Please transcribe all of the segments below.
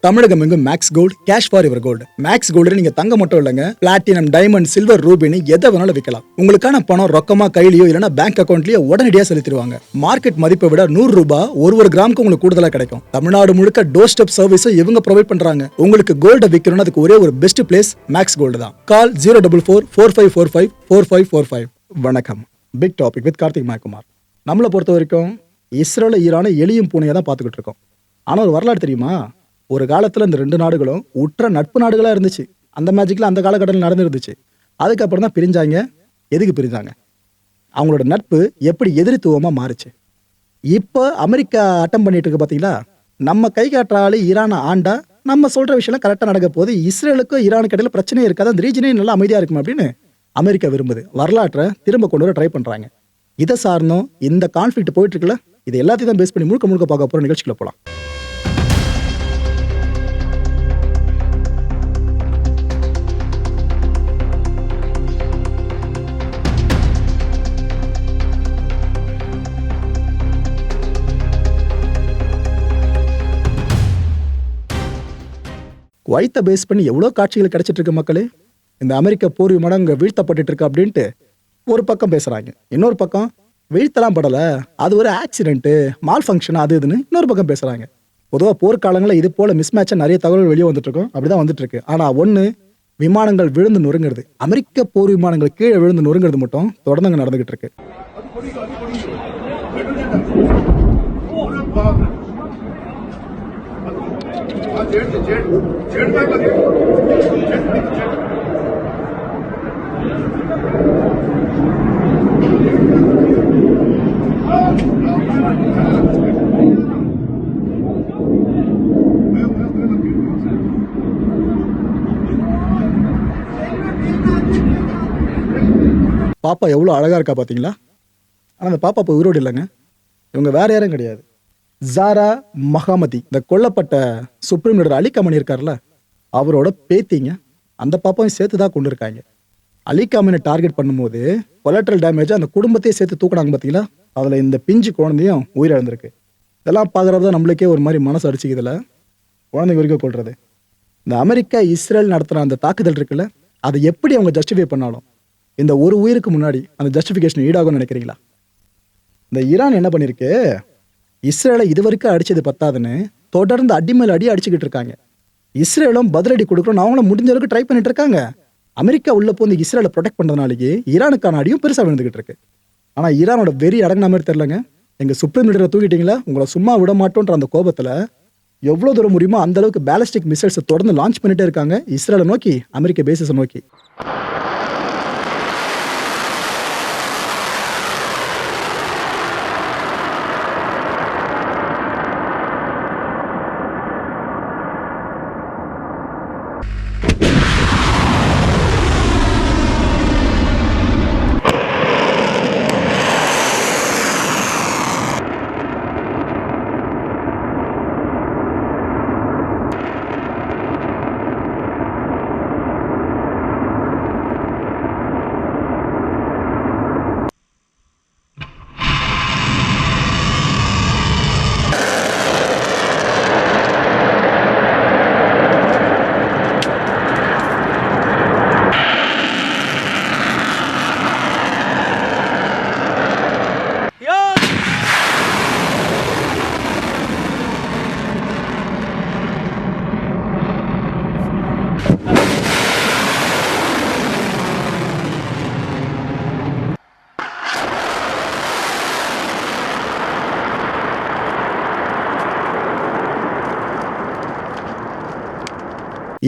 தமிழகம் எங்கும் Max Gold, cash for your gold. Max Gold நீங்க தங்க மட்டும் இல்லைங்க, பிளாட்டினம், டைமண்ட், சில்வர், ரூபினி எதை வேணாலும் விற்கலாம். உங்களுக்கான பணம் ரொக்கமா கையிலயோ இல்லைன்னா பேங்க் அக்கௌண்ட்லயோ உடனடியாக செலுத்திடுவாங்க. மார்க்கெட் மதிப்பை விட 100 ரூபாய் ஒரு கிராமுக்கு உங்களுக்கு கூடுதலா கிடைக்கும். தமிழ்நாடு முழுக்க டோர் ஸ்டெப் சர்வீஸும் இவங்க ப்ரொவைட் பண்றாங்க. உங்களுக்கு கோல்ட விற்கணும்னா அதுக்கு ஒரே ஒரு பெஸ்ட் பிளேஸ் மேக்ஸ் கோல்டு தான். கால் 04445454545. வணக்கம். Big topic with Karthik Mayakumar. நம்மளை பொறுத்த வரைக்கும் இஸ்ரேல ஈரானை எளியும் பூனையை தான் பார்த்துக்கிட்டு இருக்கோம். ஆனால் ஒரு வரலாறு தெரியுமா? ஒரு காலத்தில் இந்த ரெண்டு நாடுகளும் உற்ற நட்பு நாடுகளாக இருந்துச்சு. அந்த மேஜிக்கில் அந்த காலகட்டத்தில் நடந்துருந்துச்சு. அதுக்கப்புறம் தான் பிரிஞ்சாங்க. எதுக்கு பிரிஞ்சாங்க? அவங்களோட நட்பு எப்படி எதிரித்துவமாக மாறுச்சு. இப்போ அமெரிக்கா அட்டம் பண்ணிட்டு இருக்கு பார்த்தீங்களா? நம்ம கை காட்டுறாலே ஈரானை ஆண்டா நம்ம சொல்கிற விஷயம்லாம் கரெக்டாக நடக்க போது இஸ்ரேலுக்கும் ஈரானுக்கு இடையில பிரச்சனையே இருக்காது, அந்த ரீஜனே நல்லா அமைதியாக இருக்கும் அப்படின்னு அமெரிக்கா விரும்புது. வரலாற்றை திரும்ப கொண்டு வர ட்ரை பண்ணுறாங்க. இதை சார்ந்தும் இந்த கான்ஃப்ளிக்ட் போயிட்டு இருக்குல்ல, இது எல்லாத்தையும் தான் பேஸ் பண்ணி முழுக்க முழுக்க பார்க்க போகிற நிகழ்ச்சிக்குள்ள போகலாம். குவைத்தை பேஸ் பண்ணி எவ்வளோ காட்சிகள் கிடைச்சிட்டு இருக்கு மக்களே. இந்த அமெரிக்க போர் விமானம் அங்கே வீழ்த்தப்பட்டு இருக்கு அப்படின்ட்டு ஒரு பக்கம் பேசுறாங்க. இன்னொரு பக்கம் வீழ்த்தலாம் படலை, அது ஒரு ஆக்சிடென்ட்டு, மால் ஃபங்க்ஷன், அது இதுன்னு இன்னொரு பக்கம் பேசுறாங்க. பொதுவாக போர்க்காலங்களில் இது போல மிஸ்மேட்சாக நிறைய தகவல்கள் வெளியே வந்துட்டு இருக்கும். அப்படிதான் வந்துட்டு இருக்கு. ஆனால் ஒன்று, விமானங்கள் விழுந்து நொறுங்கிறது, அமெரிக்க போர் விமானங்கள் கீழே விழுந்து நொறுங்கிறது மட்டும் தொடர்ந்து அங்கே நடந்துகிட்டு இருக்கு. பாப்பா எவ்வளோ அழகா இருக்கா பார்த்தீங்களா? ஆனால் அந்த பாப்பா இப்போ உயிரோடு இல்லைங்க. இவங்க வேற யாரும் கிடையாது, ஜாரா மஹமதி. இந்த கொல்லப்பட்ட சுப்ரீம் லீடர் அலி கமனி இருக்கார்ல, அவரோட பேத்திங்க. அந்த பாப்பாவையும் சேர்த்து தான் கொண்டு இருக்காங்க. அலி கமனை டார்கெட் பண்ணும்போது கொலட்ரல் டேமேஜ் அந்த குடும்பத்தையே சேர்த்து தூக்கினாங்க பார்த்தீங்களா? அதில் இந்த பிஞ்சு குழந்தையும் உயிரிழந்திருக்கு. இதெல்லாம் பார்க்குறது தான் நம்மளுக்கே ஒரு மாதிரி மனசு அடிச்சுக்குதுல, குழந்தைங்க வரைக்கும் கொள்றது. இந்த அமெரிக்கா இஸ்ரேல் நடத்துகிற அந்த தாக்குதல் இருக்குல்ல, அதை எப்படி அவங்க ஜஸ்டிஃபை பண்ணாலும் இந்த ஒரு உயிருக்கு முன்னாடி அந்த ஜஸ்டிஃபிகேஷன் ஈடாகும்னு நினைக்கிறீங்களா? இந்த ஈரான் என்ன பண்ணிருக்கு, இஸ்ரேலை இது வரைக்கும் அடிச்சது பத்தாதுன்னு தொடர்ந்து அடி மேல் அடி அடிச்சுக்கிட்டு இருக்காங்க. இஸ்ரேலும் பதிலடி கொடுக்கணும்னு அவங்களும் முடிஞ்ச அளவுக்கு ட்ரை பண்ணிட்டு இருக்காங்க. அமெரிக்கா உள்ள போய் இஸ்ரேலை ப்ரொடெக்ட் பண்ணுறதுனாலேயே ஈரானுக்கான அடியும் பெருசாக விழுந்துகிட்டு இருக்கு. ஆனால் ஈரானோட வெறி அடங்கின மாதிரி தெரிலங்க. எங்கள் சுப்ரீம் லீடரை தூக்கிட்டீங்களா, உங்களை சும்மா விட மாட்டோன்ற அந்த கோபத்தில் எவ்வளோ தூரம் முடியுமோ அந்த அளவுக்கு பேலிஸ்டிக் மிசைல்ஸை தொடர்ந்து லான்ச் பண்ணிட்டே இருக்காங்க, இஸ்ரேலை நோக்கி, அமெரிக்க பேசஸை நோக்கி.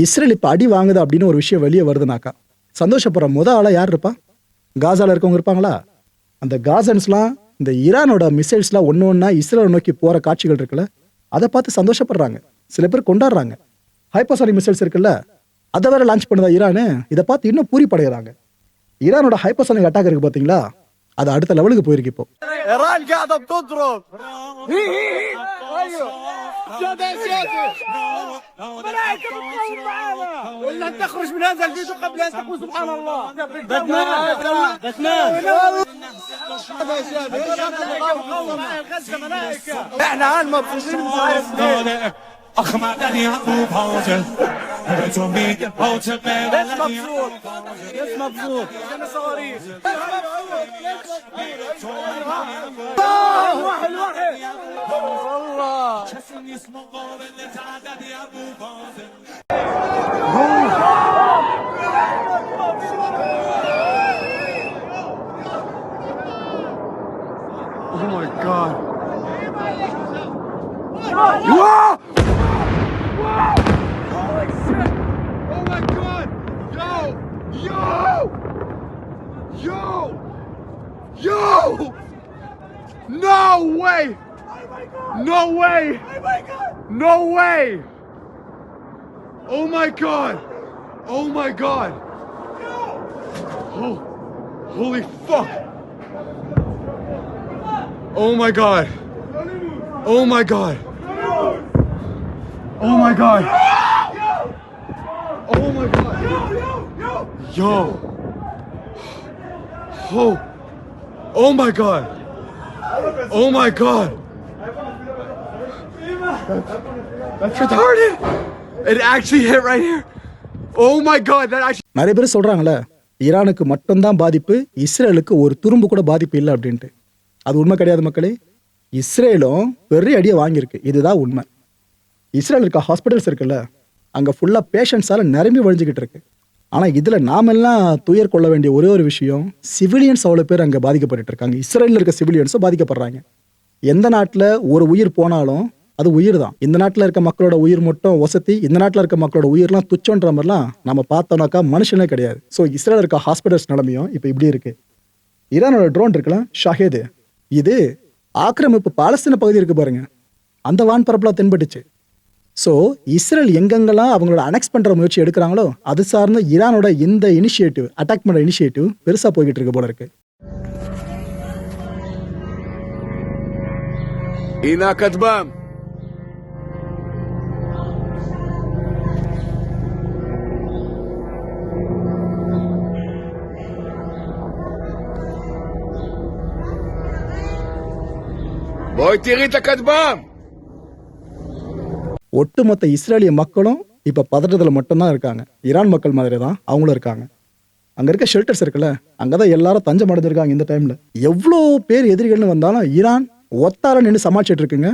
இஸ்ரேல் இப்போ அடி வாங்குது அப்படின்னு ஒரு விஷயம் வெளியே வருதுனாக்கா சந்தோஷப்படுற ஆளா யார் இருப்பா? காசால இருக்கவங்க இருப்பாங்களா? அந்த காசன்ஸ்லாம் இந்த ஈரானோட மிசைல்ஸ்லாம் ஒன்று ஒன்றா இஸ்ரேலை நோக்கி போகிற காட்சிகள் இருக்குல்ல, அதை பார்த்து சந்தோஷப்படுறாங்க. சில பேர் கொண்டாடுறாங்க. ஹைப்பர்சானிக் மிசைல்ஸ் இருக்குல்ல, அதை வேற லான்ச் பண்ணுதா ஈரானு, இதை பார்த்து இன்னும் பூரிப்படைகிறாங்க. ஈரானோட ஹைப்பர்சானிக் அட்டாக் இருக்கு பார்த்தீங்களா, அது அடுத்த லெவலுக்கு போயிருக்கு. இப்போ احنا مبسوطين. Oh my god. Whoa! Whoa! Holy shit! Oh my god! Yo! Yo! Yo! Yo! No way! No way! No way! Oh my god! Oh my god! Oh, holy fuck! Oh my god! Oh my god! Oh my god! Oh my god! Yo! Oh! Oh my god! Oh my god! That's retarded! It actually hit right here! Oh my god, that actually... நிறைய பேர் சொல்றாங்களே ஈரானுக்கு மட்டும்தான் பாதிப்பு, இஸ்ரேலுக்கு ஒரு துரும்பு கூட பாதிப்பு இல்லை அப்படின்ட்டு. அது உண்மை கிடையாது மக்களே. இஸ்ரேலும் பெரிய அடியை வாங்கியிருக்கு, இதுதான் உண்மை. இஸ்ரேல் இருக்க ஹாஸ்பிட்டல்ஸ் இருக்குல்ல, அங்கே ஃபுல்லாக பேஷண்ட்ஸால் நிரம்பி வழிஞ்சிக்கிட்டு இருக்கு. ஆனால் இதில் நாமெல்லாம் துயர் கொள்ள வேண்டிய ஒரே ஒரு விஷயம், சிவிலியன்ஸ் அவ்வளோ பேர் அங்கே பாதிக்கப்பட்டு இருக்காங்க. இஸ்ரேலில் இருக்க சிவிலியன்ஸும் பாதிக்கப்படுறாங்க. எந்த நாட்டில் ஒரு உயிர் போனாலும் அது உயிர் தான். இந்த நாட்டில் இருக்க மக்களோட உயிர் மட்டும் வசதி, இந்த நாட்டில் இருக்க மக்களோட உயிர்லாம் துச்சன்ற மாதிரிலாம் நம்ம பார்த்தோம்னாக்கா மனுஷனே கிடையாது. ஸோ இஸ்ரேல் இருக்க ஹாஸ்பிட்டல்ஸ் நிலைமையும் இப்போ இப்படி இருக்கு. ஈரானோட ட்ரோன் இருக்கலாம் ஷஹேது, இது ஆக்கிரமிப்பு பாலஸ்தீன பகுதி இருக்கு பாருங்க, அந்த வான்பரப்புல தென்பட்டுச்சு. ஸோ இஸ்ரேல் எங்கெங்கெல்லாம் அவங்களோட அனெக்ஸ் பண்ற முயற்சி எடுக்கிறாங்களோ அது சார்ந்து ஈரானோட இந்த இனிஷியேட்டிவ், அட்டாக் பண்ற இனிஷியேட்டிவ் பெருசா போய்கிட்டு இருக்கு போல இருக்கு. Ina Kadbam. Boy, tiri ta Kadbam. ஒட்டுமொத்த இஸ்ரேலிய மக்களும் இப்ப பதட்டத்துல மட்டும்தான் இருக்காங்க. ஈரான் மக்கள் மாதிரி தான் அவங்களும் இருக்காங்க. அங்க இருக்க ஷெல்டர்ஸ் இருக்குல்ல, அங்கதான் எல்லாரும் தஞ்சம் அடைஞ்சிருக்காங்க. இந்த டைம்ல எவ்வளோ பேர் எதிரிகள்னு வந்தாலும் ஈரான் ஒத்தார நின்று சமாளிச்சுட்டு இருக்குங்க.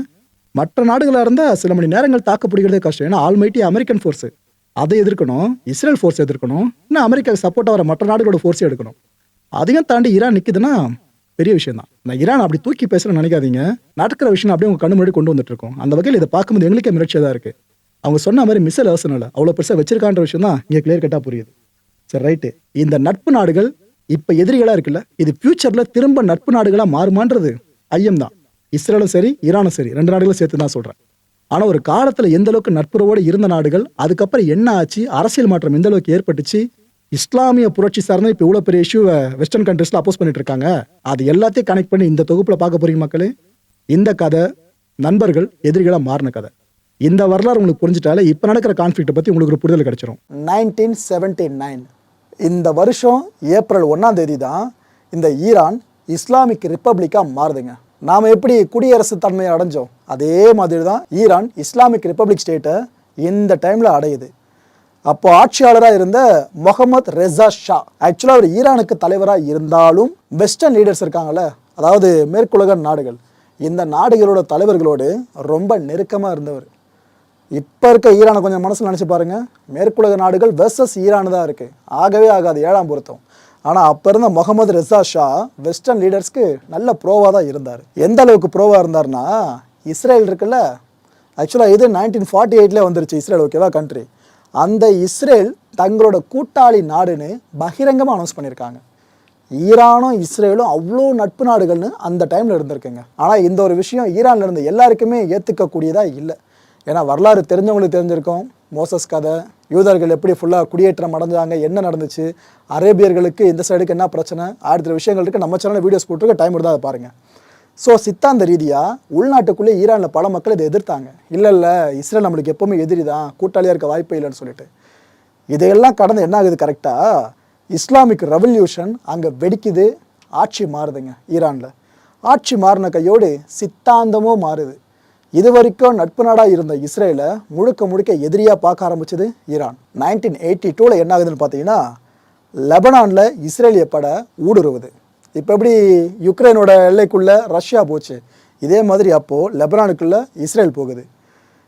மற்ற நாடுகளாக இருந்தால் சில மணி நேரங்கள் தாக்கு பிடிக்கிறதே கஷ்டம். ஏன்னா ஆல்மைட்டி அமெரிக்கன் ஃபோர்ஸு, அதை எதிர்க்கணும், இஸ்ரேல் ஃபோர்ஸ் எதிர்க்கணும், இன்னும் அமெரிக்காவுக்கு சப்போர்ட்டாக வர மற்ற நாடுகளோட ஃபோர்ஸே எடுக்கணும். அதையும் தாண்டி ஈரான் நிற்குதுன்னா பெரிய விஷயம் தான். நான் ஈரான் அப்படி தூக்கி பேசுகிறேன்னு நினைக்காதீங்க, நடக்கிற விஷயம் அப்படியே உங்கள் கண்ணு முன்னாடி கொண்டு வந்துட்டு இருக்கோம். அந்த வகையில் இதை பார்க்கும்போது எங்களுக்கே மிரட்சியாக தான் இருக்குது. அவங்க சொன்ன மாதிரி மிசைல் அவசரம் இல்லை, அவ்வளோ பெருசாக வச்சிருக்கான்ற விஷயம் தான் இங்கே கிளியர் கட்டாக புரியுது. சரி ரைட்டு, இந்த நட்பு நாடுகள் இப்போ எதிரிகளாக இருக்குல்ல, இது ஃபியூச்சரில் திரும்ப நட்பு நாடுகளாக மாறுமான்றது ஐயம் தான். இஸ்ரேலும் சரி ஈரானும் சரி, ரெண்டு நாடுகளும் சேர்த்து தான் சொல்கிறேன். ஆனால் ஒரு காலத்தில் எந்த அளவுக்கு நட்புறவோடு இருந்த நாடுகள், அதுக்கப்புறம் என்ன ஆச்சு, அரசியல் மாற்றம் எந்த அளவுக்கு ஏற்பட்டுச்சு, இஸ்லாமிய புரட்சி சார்ந்த இப்போ இவ்வளோ பெரிய இஷ்யூவை வெஸ்டர்ன் கண்ட்ரீஸில் அப்போஸ் பண்ணிட்டு இருக்காங்க, அது எல்லாத்தையும் கனெக்ட் பண்ணி இந்த தொகுப்பில் பார்க்க போறீங்க மக்களே. இந்த கதை நண்பர்கள் எதிரிகளாக மாறின கதை. இந்த வரலாறு உங்களுக்கு புரிஞ்சிட்டாலே இப்போ நடக்கிற கான்ஃப்ளிக்ட்டை பற்றி உங்களுக்கு ஒரு புரிதல் கிடைச்சிரும். 1979 இந்த வருஷம் ஏப்ரல் 1 தான் இந்த ஈரான் இஸ்லாமிக் ரிப்பப்ளிக்காக மாறுதுங்க. நாம் எப்படி குடியரசு தன்மையை அடைஞ்சோம், அதே மாதிரி தான் ஈரான் இஸ்லாமிக் ரிப்பப்ளிக் ஸ்டேட்டை இந்த டைமில் அடையுது. அப்போ ஆட்சியாளராக இருந்த முகமது ரெசா ஷா, ஆக்சுவலாக அவர் ஈரானுக்கு தலைவராக இருந்தாலும் வெஸ்டர்ன் லீடர்ஸ் இருக்காங்கல்ல, அதாவது மேற்குலக நாடுகள், இந்த நாடுகளோட தலைவர்களோடு ரொம்ப நெருக்கமாக இருந்தவர். இப்போ இருக்க ஈரானை கொஞ்சம் மனசில் நினச்சி பாருங்கள், மேற்குலக நாடுகள் வெர்சஸ் ஈரான் தான் இருக்குது, ஆகவே ஆகாது 7ஆம் பொருத்தம். ஆனால் அப்போ இருந்த முகமது ரெசா ஷா வெஸ்டர்ன் லீடர்ஸ்க்கு நல்ல ப்ரோவாக தான் இருந்தார். எந்த அளவுக்கு ப்ரோவாக இருந்தார்னா, இஸ்ரேல் இருக்குல்ல, ஆக்சுவலாக இது 1948 வந்துருச்சு இஸ்ரேல், ஓகேவா கண்ட்ரி. அந்த இஸ்ரேல் தங்களோட கூட்டாளி நாடுன்னு பகிரங்கமாக அனௌன்ஸ் பண்ணியிருக்காங்க. ஈரானும் இஸ்ரேலும் அவ்வளோ நட்பு நாடுகள்னு அந்த டைமில் இருந்திருக்குங்க. ஆனால் இந்த ஒரு விஷயம் ஈரானில் இருந்த எல்லாருக்குமே ஏற்றுக்கக்கூடியதாக இல்லை. ஏன்னா வரலாறு தெரிஞ்சவங்களுக்கு தெரிஞ்சிருக்கும், மோசஸ் கதை, யூதர்கள் எப்படி ஃபுல்லாக குடியேற்றம் அடைஞ்சாங்க, என்ன நடந்துச்சு, அரேபியர்களுக்கு இந்த சைடுக்கு என்ன பிரச்சனை, ஆயிரத்தி விஷயங்கள் இருக்குது. நம்ம சேனலில் வீடியோஸ் போட்டுருக்க, டைம் இருந்தால் அதை பாருங்கள். ஸோ சித்தாந்த ரீதியாக உள்நாட்டுக்குள்ளே ஈரானில் பல மக்கள் இதை எதிர்த்தாங்க. இல்லை இஸ்ரேல் நம்மளுக்கு எப்போவுமே எதிரி தான், கூட்டாளியாக இருக்க வாய்ப்பே இல்லைன்னு சொல்லிட்டு. இதையெல்லாம் கடந்து என்ன ஆகுது, கரெக்டாக இஸ்லாமிக் ரெவல்யூஷன் அங்கே வெடிக்குது, ஆட்சி மாறுதுங்க ஈரானில். ஆட்சி மாறின கையோடு சித்தாந்தமும் மாறுது. இது வரைக்கும் நட்பு நாடாக இருந்த இஸ்ரேலை முழுக்க முழுக்க எதிரியாக பார்க்க ஆரம்பிச்சது ஈரான். 1982 என்ன ஆகுதுன்னு பார்த்தீங்கன்னா, லெபனானில் இஸ்ரேலிய படை ஊடுருவுது. இப்போ எப்படி யுக்ரைனோட எல்லைக்குள்ளே ரஷ்யா போச்சு, இதே மாதிரி அப்போது லெபனானுக்குள்ளே இஸ்ரேல் போகுது.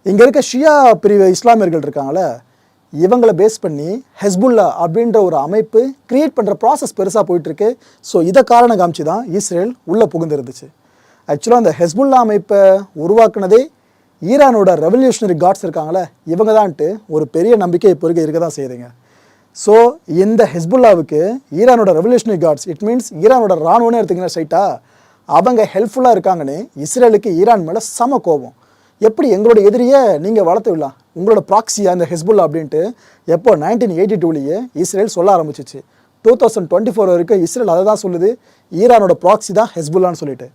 இங்கே இருக்க ஷியா பிரிவு இஸ்லாமியர்கள் இருக்காங்களே, இவங்களை பேஸ் பண்ணி ஹெஸ்புல்லா அப்படின்ற ஒரு அமைப்பு கிரியேட் பண்ணுற ப்ராசஸ் பெருசாக போயிட்டுருக்கு. ஸோ இதை காரணம் காமிச்சு தான் இஸ்ரேல் உள்ளே புகுந்துருந்துச்சு. ஆக்சுவலாக அந்த ஹெஸ்புல்லா அமைப்பை உருவாக்குனதே ஈரானோட ரெவல்யூஷனரி காட்ஸ் இருக்காங்களே, இவங்க தான்ட்டு ஒரு பெரிய நம்பிக்கை இப்போ இருக்க தான் செய்யுதுங்க. ஸோ இந்த ஹெஸ்புல்லாவுக்கு ஈரானோட ரெவல்யூஷனரி காட்ஸ், இட் மீன்ஸ் ஈரானோட ராணுவனே எடுத்திங்கன்னா ஸ்ட்ரைட்டா, அவங்க ஹெல்ப்ஃபுல்லாக இருக்காங்கன்னு இஸ்ரேலுக்கு ஈரான் மேலே சம கோபம். எப்படி எங்களோட எதிரியை நீங்கள் வளர்த்து விடலாம், உங்களோட ப்ராக்சியா இந்த ஹெஸ்புல்லா அப்படின்ட்டு எப்போ 1982 இஸ்ரேல் சொல்ல ஆரம்பிச்சிச்சு. 2024 வரைக்கும் இஸ்ரேல் அதை தான் சொல்லுது, ஈரானோட ப்ராக்சி தான் ஹெஸ்புல்லான்னு சொல்லிட்டு.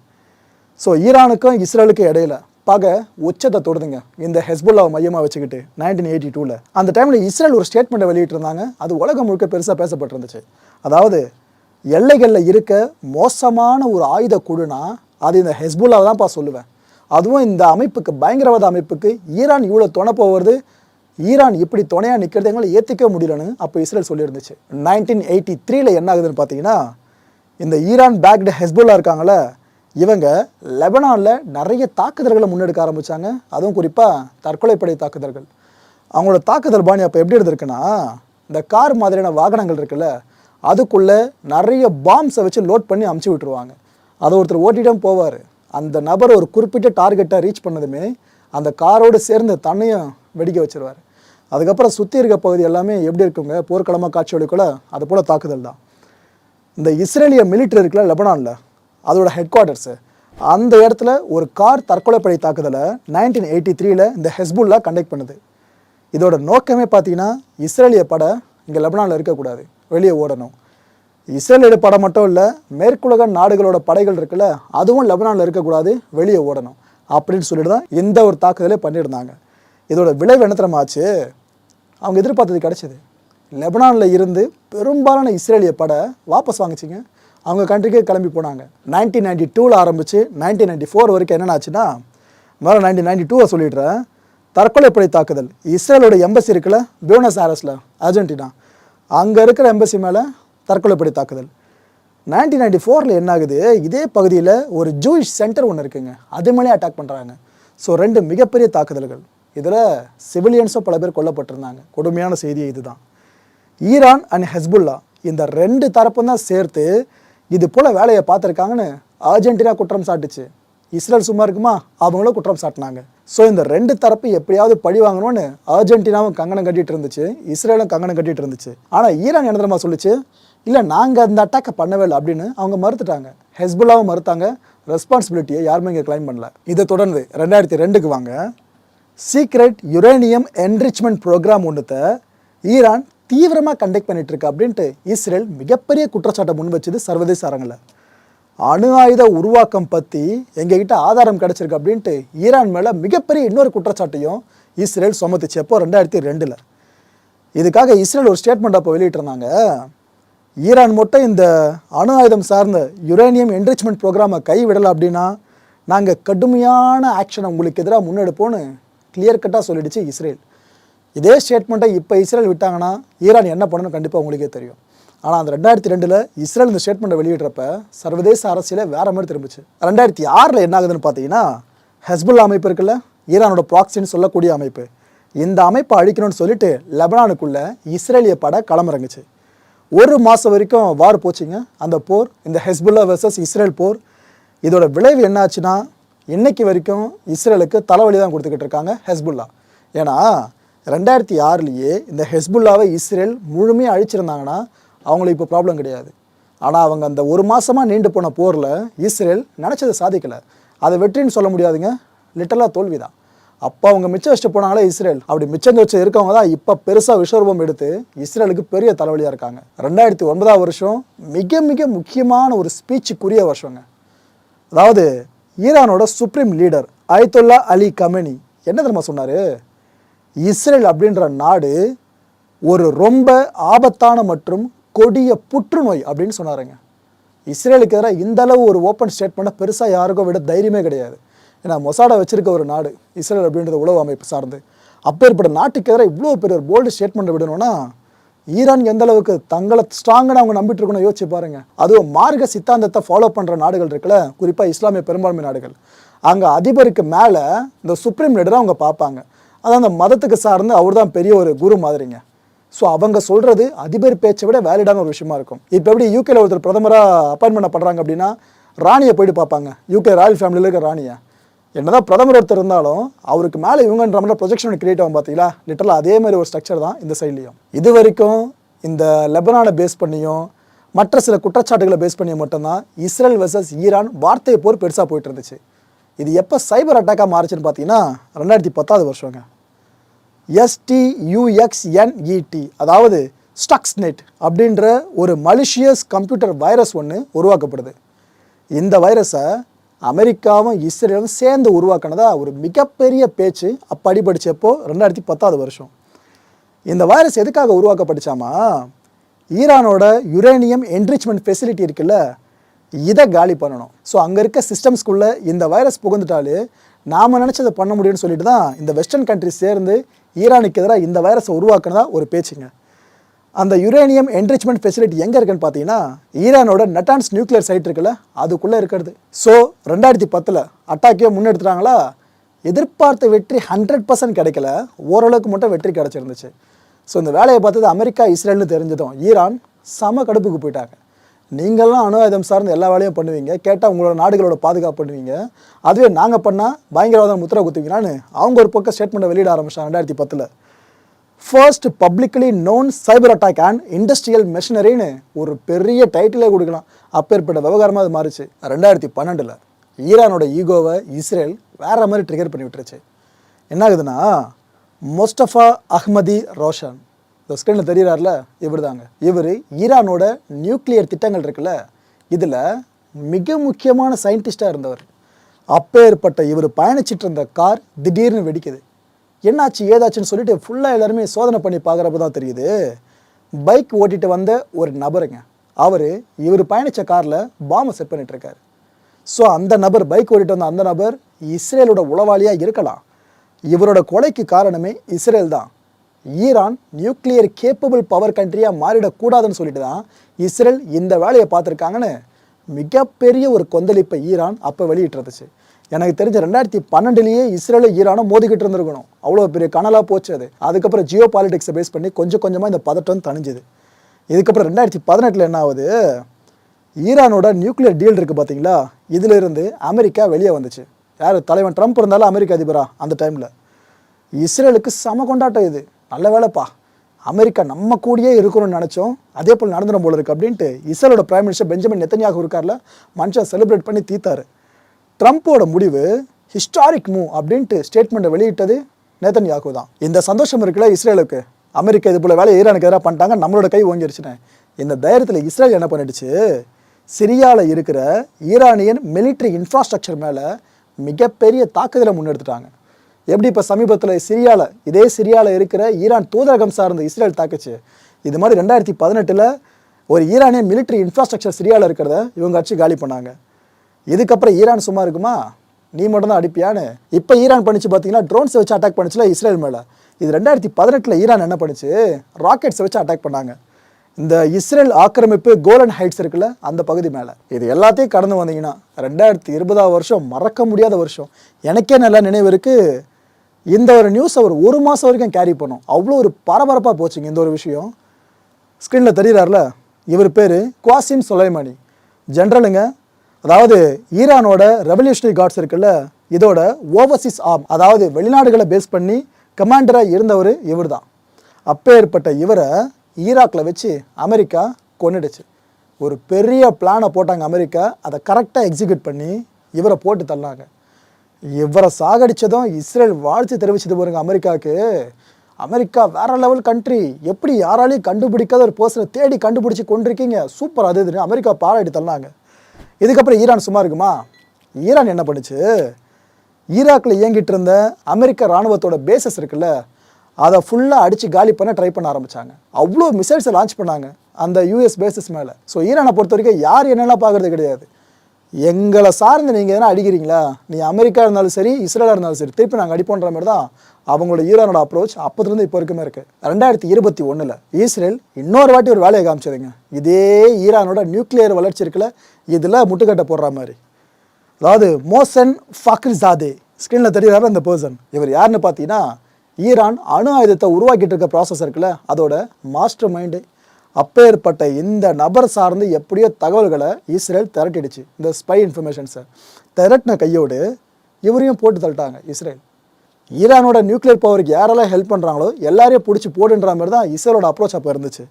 ஸோ ஈரானுக்கும் இஸ்ரேலுக்கும் இடையில பகை உச்சத்தை தொடுதுங்க இந்த ஹெஸ்புல்லாவை மையமாக வச்சுக்கிட்டு 1982. அந்த டைமில் இஸ்ரேல் ஒரு ஸ்டேட்மெண்ட்டை வெளியிட்டிருந்தாங்க. அது உலகம் முழுக்க பெருசாக பேசப்பட்டிருந்துச்சு. அதாவது எல்லைகளில் இருக்க மோசமான ஒரு ஆயுத குழுனா அது இந்த ஹெஸ்புல்லாவை தான்ப்பா சொல்லுவேன். அதுவும் இந்த அமைப்புக்கு, பயங்கரவாத அமைப்புக்கு ஈரான் இவ்வளோ துணை போவது, ஈரான் இப்படி துணையாக நிற்கிறது எங்களை ஏற்றிக்க முடியலன்னு அப்போ இஸ்ரேல் சொல்லியிருந்துச்சு. 1983 என்ன ஆகுதுன்னு பார்த்தீங்கன்னா, இந்த ஈரான் பேக்டு ஹெஸ்புல்லா இருக்காங்களே, இவங்க லெபனானில் நிறைய தாக்குதல்களை முன்னெடுக்க ஆரம்பித்தாங்க. அதுவும் குறிப்பாக தற்கொலைப்படை தாக்குதல்கள். அவங்களோட தாக்குதல் பாணி அப்போ எப்படி இருந்திருக்குன்னா, இந்த கார் மாதிரியான வாகனங்கள் இருக்குல்ல, அதுக்குள்ளே நிறைய பாம்ஸை வச்சு லோட் பண்ணி அமுச்சு விட்டுருவாங்க. அதை ஒருத்தர் ஓட்டிகிட்டும் போவார். அந்த நபர் ஒரு குறிப்பிட்ட டார்கெட்டை ரீச் பண்ணதுமே அந்த காரோடு சேர்ந்து தன்னையும் வெடிக்க வச்சுருவார். அதுக்கப்புறம் சுற்றி இருக்க பகுதி எல்லாமே எப்படி இருக்குங்க, போர்க்களமாக காட்சி அளிக்கல, அது போல் தாக்குதல் தான். இந்த இஸ்ரேலிய மிலிட்ரி இருக்குல்ல லெபனானில், அதோட ஹெட் குவார்ட்டர்ஸு, அந்த இடத்துல ஒரு கார் தற்கொலைப்படை தாக்குதலை 1983 இந்த ஹெஸ்புல்லா கண்டக்ட் பண்ணுது. இதோட நோக்கமே பார்த்தீங்கன்னா, இஸ்ரேலிய படை இங்கே லெபனானில் இருக்கக்கூடாது, வெளியே ஓடணும். இஸ்ரேலிய படை மட்டும் இல்லை, மேற்குலக நாடுகளோட படைகள் இருக்குல்ல, அதுவும் லெபனானில் இருக்கக்கூடாது, வெளியே ஓடணும் அப்படின்னு சொல்லிட்டு தான் இந்த ஒரு தாக்குதலே பண்ணியிருந்தாங்க. இதோட விளைவு என்ன தெரியுமா ஆச்சு, அவங்க எதிர்பார்த்தது கிடச்சிது. லெபனானில் இருந்து பெரும்பாலான இஸ்ரேலிய படை வாபஸ் வாங்கிச்சிங்க, அவங்க கண்ட்ரிக்கே கிளம்பி போனாங்க. 1992 ஆரம்பித்து 1994 வரைக்கும் என்னென்ன ஆச்சுன்னா, மேலே 1992 சொல்லிடுறேன், தற்கொலைப்படை தாக்குதல். இஸ்ரேலோட எம்பசி இருக்குல்ல பியூனஸ் ஏரஸில், அர்ஜென்டினா, அங்கே இருக்கிற எம்பசி மேலே தற்கொலைப்படை தாக்குதல். 1994 என்ன ஆகுது, இதே பகுதியில் ஒரு ஜூயிஷ் சென்டர் ஒன்று இருக்குங்க, அது மேலே அட்டாக் பண்ணுறாங்க. ஸோ 2 மிகப்பெரிய தாக்குதல்கள். இதில் சிவிலியன்ஸும் பல பேர் கொல்லப்பட்டிருந்தாங்க. கொடுமையான செய்தி இதுதான். ஈரான் அண்ட் ஹெஸ்புல்லா இந்த 2 தரப்பும் தான் சேர்த்து இது போல் வேலையை பார்த்துருக்காங்கன்னு அர்ஜென்டினா குற்றம் சாட்டுச்சு. இஸ்ரேல் சும்மா இருக்குமா, அவங்களும் குற்றம் சாட்டினாங்க. ஸோ இந்த 2 தரப்பு எப்படியாவது பழி வாங்கணும்னு அர்ஜென்டினாவும் கங்கணம் கட்டிகிட்டு இருந்துச்சு, இஸ்ரேலும் கங்கணம் கட்டிகிட்டு இருந்துச்சு. ஆனால் ஈரான் என்ன தெரியுமா சொல்லிச்சு, இல்லை நாங்கள் அந்த அட்டாக்கை பண்ணவே இல்லை அப்படின்னு அவங்க மறுத்துட்டாங்க. ஹெஸ்புல்லாவும் மறுத்தாங்க. ரெஸ்பான்சிபிலிட்டியை யாருமே இங்கே கிளைம் பண்ணல. இதை தொடர்ந்து 2002 வாங்க, சீக்ரெட் யுரேனியம் என்ரிச்மெண்ட் ப்ரோக்ராம் ஒன்றுத்தை ஈரான் தீவிரமாக கண்டக்ட் பண்ணிட்டு இருக்கு அப்படின்ட்டு இஸ்ரேல் மிகப்பெரிய குற்றச்சாட்டை முன் வச்சது சர்வதேச அரங்கில். அணு ஆயுத உருவாக்கம் பற்றி எங்ககிட்ட ஆதாரம் கிடச்சிருக்கு அப்படின்ட்டு ஈரான் மேலே மிகப்பெரிய இன்னொரு குற்றச்சாட்டையும் இஸ்ரேல் சுமத்துச்சு. எப்போ 2002. இதுக்காக இஸ்ரேல் ஒரு ஸ்டேட்மெண்ட் அப்போ வெளியிட்டிருந்தாங்க, ஈரான் மட்டும் இந்த அணு ஆயுதம் சார்ந்த யுரேனியம் என்ரிச்மெண்ட் ப்ரோக்ராமை கைவிடலை அப்படின்னா நாங்கள் கடுமையான ஆக்ஷனை உங்களுக்கு எதிராக முன்னெடுப்போன்னு கிளியர் கட்டாக சொல்லிடுச்சு இஸ்ரேல். இதே ஸ்டேட்மெண்ட்டை இப்போ இஸ்ரேல் விட்டாங்கன்னா ஈரான் என்ன பண்ணணும் கண்டிப்பாக உங்களுக்கே தெரியும். ஆனால் அந்த 2002 இஸ்ரேல் இந்த ஸ்டேட்மெண்ட்டை வெளியிடுறப்ப சர்வதேச அரசியலே வேறு மாதிரி திரும்பிச்சு. 2006 என்ன ஆகுதுன்னு பார்த்தீங்கன்னா, ஹெஸ்புல்லா அமைப்பு இருக்குல்ல, ஈரானோட ப்ராக்சின்னு சொல்லக்கூடிய அமைப்பு, இந்த அமைப்பை அழிக்கணும்னு சொல்லிட்டு லெபனானுக்குள்ளே இஸ்ரேலிய படை களமிறங்குச்சு. 1 மாதம் வரைக்கும் வார் போச்சுங்க அந்த போர், இந்த ஹெஸ்புல்லா வெர்சஸ் இஸ்ரேல் போர். இதோட விளைவு என்னாச்சுன்னா, இன்னைக்கு வரைக்கும் இஸ்ரேலுக்கு தலைவலி தான் கொடுத்துக்கிட்டு இருக்காங்க ஹெஸ்புல்லா. ஏன்னா 2006 இந்த ஹெஸ்புல்லாவை இஸ்ரேல் முழுமையாக அழிச்சிருந்தாங்கன்னா அவங்களுக்கு இப்போ ப்ராப்ளம் கிடையாது. ஆனால் அவங்க அந்த 1 மாதமாக நீண்டு போன போரில் இஸ்ரேல் நினச்சதை சாதிக்கலை. அதை வெற்றின்னு சொல்ல முடியாதுங்க, லிட்டரலாக தோல்வி தான். அப்போ அவங்க மிச்சம் வச்சுட்டு போனாங்களே இஸ்ரேல், அப்படி மிச்சம் வச்சு இருக்கவங்க தான் இப்போ பெருசாக விஸ்வரூபம் எடுத்து இஸ்ரேலுக்கு பெரிய தலைவலியாக இருக்காங்க. 2009 மிக மிக முக்கியமான ஒரு ஸ்பீச்சுக்குரிய வருஷங்க. அதாவது ஈரானோட supreme leader Ayatollah Ali Khamenei என்ன தெரியுமா சொன்னார், இஸ்ரேல் அப்படின்ற நாடு ஒரு ரொம்ப ஆபத்தான மற்றும் கொடிய புற்றுநோய் அப்படின்னு சொன்னாருங்க. இஸ்ரேலுக்கு எதிராக இந்த அளவு ஒரு ஓப்பன் ஸ்டேட்மெண்ட்டை பெருசாக யாருக்கும் விட தைரியமே கிடையாது. ஏன்னா மொசாடை வச்சிருக்க ஒரு நாடு இஸ்ரேல் அப்படின்றது உளவு அமைப்பு சார்ந்து. அப்பேற்பட்ட நாட்டுக்கு எதிராக இவ்வளோ பெரிய ஒரு போல்டு ஸ்டேட்மெண்ட் விடணும்னா ஈரான் எந்த அளவுக்கு தங்களை ஸ்ட்ராங்கான அவங்க நம்பிட்டு இருக்கணும் யோசிச்சு பாருங்க. அதுவும் மார்க்க சித்தாந்தத்தை ஃபாலோ பண்ணுற நாடுகள் இருக்குல்ல, குறிப்பாக இஸ்லாமிய பெரும்பான்மை நாடுகள், அங்கே அதிபருக்கு மேலே இந்த சுப்ரீம் லீடரை அவங்க பார்ப்பாங்க. அதான் அந்த மதத்துக்கு சார்ந்து அவர் தான் பெரிய ஒரு குரு மாதிரிங்க. ஸோ அவங்க சொல்கிறது அதிபர் பேச்சை விட வேலிடான ஒரு விஷயமா இருக்கும். இப்போ எப்படி யூகேல ஒருத்தர் பிரதமராக அப்பாயின்மெண்ட் பண்ணுறாங்க அப்படின்னா ராணியை போயிட்டு பார்ப்பாங்க, யூகே ராயல் ஃபேமிலியில் இருக்க ராணியை. என்னதான் பிரதமர் ஒருத்தர் இருந்தாலும் அவருக்கு மேலே இவங்கன்ற மாதிரி ப்ரொஜெக்ஷன் கிரியேட் ஆகும் பார்த்தீங்களா, லிட்டரலாக அதே மாதிரி ஒரு ஸ்ட்ரக்சர் தான் இந்த சைட்லையும். இது வரைக்கும் இந்த லெபனானை பேஸ் பண்ணியும் மற்ற சில குற்றச்சாட்டுகளை பேஸ் பண்ணியும் மட்டும்தான் இஸ்ரேல் வெர்சஸ் ஈரான் வார்த்தை போர் பெருசாக போயிட்டு இருந்துச்சு. இது எப்போ சைபர் அட்டாக்காக மாறிச்சுன்னு பார்த்தீங்கன்னா 2010 வருஷங்க. STUXNET அதாவது ஸ்டக்ஸ்நெட் அப்படின்ற ஒரு மலிஷியஸ் கம்ப்யூட்டர் வைரஸ் ஒன்று உருவாக்கப்படுது. இந்த வைரஸை அமெரிக்காவும் இஸ்ரேலும் சேர்ந்து உருவாக்கினதா ஒரு மிகப்பெரிய பேச்சு அப்போ அடிபடிச்சப்போ 2010 வருஷம். இந்த வைரஸ் எதுக்காக உருவாக்கப்பட்டுச்சாமா, ஈரானோட யுரேனியம் என்ரிச்மெண்ட் ஃபெசிலிட்டி இருக்குல்ல, இதை காலி பண்ணணும். ஸோ அங்கே இருக்க சிஸ்டம்ஸ்குள்ளே இந்த வைரஸ் புகுந்துட்டாலே நாம் நினச்சதை பண்ண முடியும்னு சொல்லிட்டு தான் இந்த வெஸ்டர்ன் கண்ட்ரிஸ் சேர்ந்து ஈரானுக்கு எதிராக இந்த வைரஸை உருவாக்குனதா ஒரு பேச்சுங்க. அந்த யுரேனியம் என்ரிச்மெண்ட் ஃபெசிலிட்டி எங்கே இருக்குன்னு பார்த்தீங்கன்னா ஈரானோட நட்டான்ஸ் நியூக்ளியர் சைட் இருக்குல்ல, அதுக்குள்ளே இருக்கிறது. ஸோ 2010 அட்டாக்கே முன்னெடுத்துட்டாங்களா, எதிர்பார்த்த வெற்றி 100% கிடைக்கல, ஓரளவுக்கு மட்டும் வெற்றி கிடச்சிருந்துச்சு. ஸோ இந்த வேலையை பார்த்தது அமெரிக்கா இஸ்ரேல்னு தெரிஞ்சதும் ஈரான் சம கடுப்புக்கு போயிட்டாங்க. நீங்கள்லாம் அணு ஆயுதம் சார்ந்து எல்லா வேலையும் பண்ணுவீங்க, கேட்டால் உங்களோட நாடுகளோட பாதுகாப்பு பண்ணுவீங்க, அதுவே நாங்கள் பண்ணால் பயங்கரவாதம் முத்திரை குத்துவீங்களான்னு அவங்க ஒரு பக்கம் ஸ்டேட்மெண்ட்டை வெளியிட ஆரம்பிச்சாங்க 2010. First publicly known cyber attack and industrial மெஷினரின்னு ஒரு பெரிய டைட்டிலே கொடுக்கலாம். அப்பேற்பட்ட விவகாரமாக அது மாறிச்சு. 2012 ஈரானோட ஈகோவை இஸ்ரேல் வேற மாதிரி ட்ரிகர் பண்ணி விட்டுருச்சு. என்ன ஆகுதுன்னா, முஸ்தஃபா அஹ்மதி ரோஷன், இந்த ஸ்க்ரீனில் தெரிகிறார்ல, இவர் தாங்க. இவர் ஈரானோட நியூக்ளியர் திட்டங்கள் இருக்குல்ல, இதில் மிக முக்கியமான சயின்டிஸ்டாக இருந்தவர். அப்பேற்பட்ட இவர் பயணிச்சிட்டு இருந்த கார் திடீர்னு வெடிக்குது. என்னாச்சு ஏதாச்சுன்னு சொல்லிட்டு ஃபுல்லாக எல்லாருமே சோதனை பண்ணி பார்க்குறப்ப தான் தெரியுது, பைக் ஓட்டிட்டு வந்த ஒரு நபருங்க, இவர் பயணித்த காரில் பாம்பை செட் பண்ணிட்டுருக்காரு. ஸோ அந்த நபர், பைக் ஓட்டிட்டு வந்த அந்த நபர் இஸ்ரேலோட உளவாளியாக இருக்கலாம். இவரோட கொலைக்கு காரணமே இஸ்ரேல் தான். ஈரான் நியூக்ளியர் கேப்பபிள் பவர் கண்ட்ரியாக மாறிடக்கூடாதுன்னு சொல்லிட்டு தான் இஸ்ரேல் இந்த வேலையை பார்த்துருக்காங்கன்னு மிகப்பெரிய ஒரு கொந்தளிப்பை ஈரான் அப்போ வெளியிட்டுருந்துச்சு. எனக்கு தெரிஞ்ச 2012 இஸ்ரேலும் ஈரானும் மோதிக்கிட்டு இருந்திருக்கணும். அவ்வளோ பெரிய கனலாக போச்சு அது. அதுக்கப்புறம் ஜியோ பாலிடிக்ஸை பேஸ் பண்ணி கொஞ்சம் கொஞ்சமாக இந்த பதட்டம் தணிஞ்சுது. இதுக்கப்புறம் 2018 என்ன ஆகுது, ஈரானோட நியூக்ளியர் டீல் இருக்குது பார்த்தீங்களா, இதிலிருந்து அமெரிக்கா வெளியே வந்துச்சு. யார் தலைவன் ட்ரம்ப் இருந்தாலும் அமெரிக்க அதிபராக அந்த டைமில். இஸ்ரேலுக்கு சம கொண்டாட்டம் இது. நல்ல வேலைப்பா, அமெரிக்கா நம்ம கூடயே இருக்கணும்னு நினச்சோம், அதே போல் நடந்துடும் போல இருக்குது அப்படின்ட்டு இஸ்ரேலோட பிரைம் மினிஸ்டர் பெஞ்சமின் நெத்தன்யாகு இருக்கார்ல, மனுஷன் செலிப்ரேட் பண்ணி தீத்தாரு. ட்ரம்ப்போட முடிவு ஹிஸ்டாரிக் மூவ் அப்படின்ட்டு ஸ்டேட்மெண்ட்டை வெளியிட்டது நெத்தன்யாகு தான். இந்த சந்தோஷம் இருக்குல்ல இஸ்ரேலுக்கு, அமெரிக்கா இது போல் வேலையை ஈரானுக்கு எதிராக பண்ணிட்டாங்க, நம்மளோட கை ஓங்கிருச்சுன்னு. இந்த தைரியத்தில் இஸ்ரேல் என்ன பண்ணிடுச்சு, சிரியாவில் இருக்கிற ஈரானியன் மிலிட்ரி இன்ஃப்ராஸ்ட்ரக்சர் மேலே மிகப்பெரிய தாக்குதலை முன்னெடுத்துட்டாங்க. எப்படி இப்போ சமீபத்தில் இதே சிரியாவில் இருக்கிற ஈரான் தூதரகம் சார்ந்த இஸ்ரேல் தாக்குச்சு, இது மாதிரி 2018 ஒரு ஈரானியன் மிலிட்ரி இன்ஃப்ராஸ்ட்ரக்சர் சிரியாவில் இருக்கிறத இவங்க அடிச்சு காலி பண்ணாங்க. இதுக்கப்புறம் ஈரான் சும்மா இருக்குமா, நீ மட்டும் தான் அடிப்பியான்னு இப்போ ஈரான் பண்ணிச்சு. பார்த்தீங்கன்னா ட்ரோன்ஸை வச்சு அட்டாக் பண்ணிச்சுல இஸ்ரேல் மேலே. இது 2018 ஈரான் என்ன பண்ணிச்சு, ராக்கெட்ஸை வச்சு அட்டாக் பண்ணாங்க இந்த இஸ்ரேல் ஆக்கிரமிப்பு கோலன் ஹைட்ஸ் இருக்குல்ல அந்த பகுதி மேலே. இது எல்லாத்தையும் கடந்து வந்தீங்கன்னா 2020 வருஷம் மறக்க முடியாத வருஷம். எனக்கே நல்லா நினைவு இருக்குது. இந்த ஒரு நியூஸை ஒரு மாதம் வரைக்கும் கேரி பண்ணோம். அவ்வளோ ஒரு பரபரப்பாக போச்சுங்க இந்த ஒரு விஷயம். ஸ்க்ரீனில் தெரிகிறார்ல, இவர் பேர் குவாசிம் சொலைமானி, ஜென்ரலுங்க. அதாவது ஈரானோட ரெவல்யூஷனரி கார்ட்ஸ் இருக்குல்ல, இதோட ஓவர்சீஸ் ஆர்ம், அதாவது வெளிநாடுகளை பேஸ் பண்ணி கமாண்டராக இருந்தவர் இவர் தான். அப்பேற்பட்ட இவரை ஈராக்கில் வச்சு அமெரிக்கா கொன்னுடுச்சு. ஒரு பெரிய பிளானை போட்டாங்க அமெரிக்கா, அதை கரெக்டாக எக்ஸிக்யூட் பண்ணி இவரை போட்டு தள்ளாங்க. இவரை சாகடிச்சதும் இஸ்ரேல் வாழ்த்து தெரிவிச்சது பாருங்க அமெரிக்காவுக்கு. அமெரிக்கா வேற லெவல் கண்ட்ரி, எப்படி யாராலையும் கண்டுபிடிக்காத ஒரு பர்சனை தேடி கண்டுபிடிச்சி கொண்டிருக்கீங்க, சூப்பர் அது இதுன்னு அமெரிக்கா பாராட்டி தள்ளாங்க. இதுக்கப்புறம் ஈரான் சும்மா இருக்குமா, ஈரான் என்ன பண்ணுச்சு, ஈராக்கில் இயங்கிட்டு இருந்த அமெரிக்க இராணுவத்தோட பேசஸ் இருக்குல்ல, அதை ஃபுல்லாக அடித்து காலி பண்ண ட்ரை பண்ண ஆரம்பித்தாங்க. அவ்வளோ மிசைல்ஸை லான்ச் பண்ணாங்க அந்த யூஎஸ் பேசஸ் மேலே. ஸோ ஈரானை பொறுத்த வரைக்கும் யார் என்னெல்லாம் பார்க்குறது கிடையாது, எங்களை சார்ந்து நீங்கள் எதனா அடிக்கிறீங்களா, நீ அமெரிக்கா இருந்தாலும் சரி இஸ்ரேலாக இருந்தாலும் சரி திருப்பி நாங்கள் அடிப்போன்ற மாதிரி தான் அவங்களோட ஈரானோட அப்ரோச் அப்போதுலேருந்து இப்போ வரைக்குமே இருக்குது. 2021 இஸ்ரேல் இன்னொரு வாட்டி ஒரு வேலையை காமிச்சதுங்க. இதே ஈரானோட நியூக்ளியர் வளர்ச்சி இருக்குல்ல, இதில் முட்டுக்கட்டை போடுற மாதிரி. அதாவது மோசன் ஃபக்ரிசாதே ஸ்க்ரீனில் தெரிகிறாரு அந்த பர்சன். இவர் யாருன்னு பார்த்தீங்கன்னா ஈரான் அணு ஆயுதத்தை உருவாக்கிட்டு இருக்க ப்ராசஸ் இருக்குல்ல அதோட மாஸ்டர் மைண்டு. அப்பேற்பட்ட இந்த நபர் சார்ந்து எப்படியோ தகவல்களை இஸ்ரேல் திரட்டிடுச்சு. இந்த ஸ்பை இன்ஃபர்மேஷன்ஸை திரட்டின கையோடு இவரையும் போட்டு தள்ளிட்டாங்க இஸ்ரேல். ஈரானோட நியூக்ளியர் பவருக்கு யாரெல்லாம் ஹெல்ப் பண்ணுறாங்களோ எல்லாரையும் பிடிச்சி போடுன்ற மாதிரி தான் இஸ்ரேலோட அப்ரோச் அப்போ இருந்துச்சு.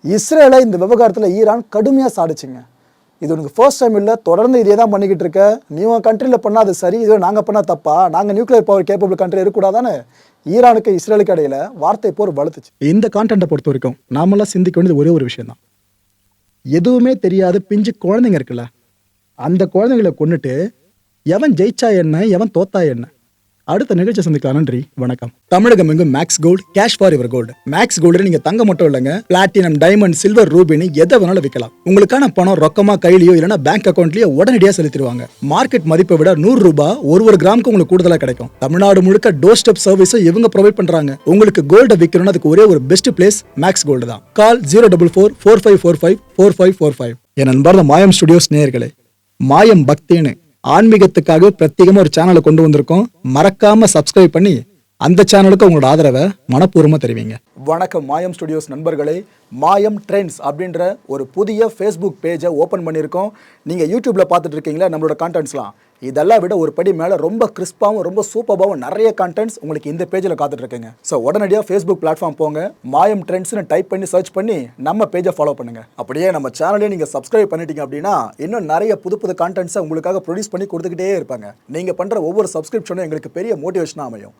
இஸ்ரேலை இந்த விவகாரத்தில் ஈரான் கடுமையாக சாடிச்சுங்க. இது உனக்கு ஃபர்ஸ்ட் டைம் இல்லை, தொடர்ந்து இதே தான் பண்ணிக்கிட்டு இருக்க, நீ உன் கண்ட்ரியில் பண்ணால் அது சரி, இதுவே நாங்கள் பண்ணால் தப்பா, நாங்கள் நியூக்ளியர் பவர் கேப்பபிள் கண்ட்ரி இருக்கக்கூடாதானே ஈரானுக்கு இஸ்ரேலுக்கு இடையில வார்த்தை போர் வளர்த்துச்சு. இந்த கான்டென்ட்டை பொறுத்த வரைக்கும் நாமெல்லாம் சிந்திக்க வேண்டியது ஒரே ஒரு விஷயம் தான். எதுவுமே தெரியாத பிஞ்சு குழந்தைங்க இருக்குல்ல, அந்த குழந்தைங்களை கொண்டுட்டு எவன் ஜெயிச்சா என்ன எவன் தோத்தா என்ன. அடுத்த நிகழ்ச்சி சந்திக்கலாம். நன்றி, வணக்கம். தமிழகம் எங்கும் Max Gold, cash for your gold. Max Gold நீங்க தங்க மட்டும் இல்லைங்க, பிளாட்டினம், டைமண்ட், சில்வர், ரூபினி எதை வேணாலும் விற்கலாம். உங்களுக்கான பணம் ரொக்கமா கையிலயோ இல்லைன்னா பேங்க் அக்கௌண்ட்லயோ உடனடியாக செலுத்திடுவாங்க. மார்க்கெட் மதிப்பை விட 100 ரூபாய் ஒரு கிராமுக்கு உங்களுக்கு கூடுதலா கிடைக்கும். தமிழ்நாடு முழுக்க டோர் ஸ்டெப் சர்வீஸும் இவங்க ப்ரொவைட் பண்றாங்க. உங்களுக்கு கோல்டு விற்கணும்னு அதுக்கு ஒரே ஒரு பெஸ்ட் பிளேஸ் மேக்ஸ் கோல்டு தான். கால் 04445454545. என் நண்பர் மாயம் ஸ்டுடியோஸ் நேயர்களே, மாயம் பக்தின்னு ஆன்மீகத்துக்காக பிரத்யேகமா ஒரு சேனலை கொண்டு வந்திருக்கோம். மறக்காம சப்ஸ்கிரைப் பண்ணி அந்த சேனலுக்கு உங்களோட ஆதரவை மனப்பூர்வமா தெரிவிங்க. வணக்கம் மாயம் ஸ்டுடியோஸ் நண்பர்களே. மாயம் ட்ரெண்ட்ஸ் அப்படின்ற ஒரு புதிய ஃபேஸ்புக் பேஜை ஓப்பன் பண்ணியிருக்கோம். நீங்கள் யூடியூப்பில் பார்த்துட்டு இருக்கீங்களா நம்மளோட கான்டென்ட்ஸ்லாம், இதெல்லாம் விட ஒரு படி மேலே ரொம்ப கிறிஸ்பாகவும் ரொம்ப சூப்பராகவும் நிறைய கான்டென்ட்ஸ் உங்களுக்கு இந்த பேஜில் காத்துட்ருக்குங்க. ஸோ உடனடியாக ஃபேஸ்புக் பிளாட்ஃபார்ம் போங்க, மாயம் ட்ரெண்ட்ஸ்னு டைப் பண்ணி சர்ச் பண்ணி நம்ம பேஜை ஃபாலோ பண்ணுங்கள். அப்படியே நம்ம சேனலையும் நீங்கள் சப்ஸ்கிரைப் பண்ணிட்டீங்க அப்படின்னா இன்னும் நிறைய புது கான்டென்ட்ஸை உங்களுக்காக ப்ரொடியூஸ் பண்ணி கொடுத்துக்கிட்டே இருப்பாங்க. நீங்கள் பண்ணுற ஒவ்வொரு சப்ஸ்கிரிப்ஷனும் எங்களுக்கு பெரிய மோட்டிவேஷனாக அமையும்.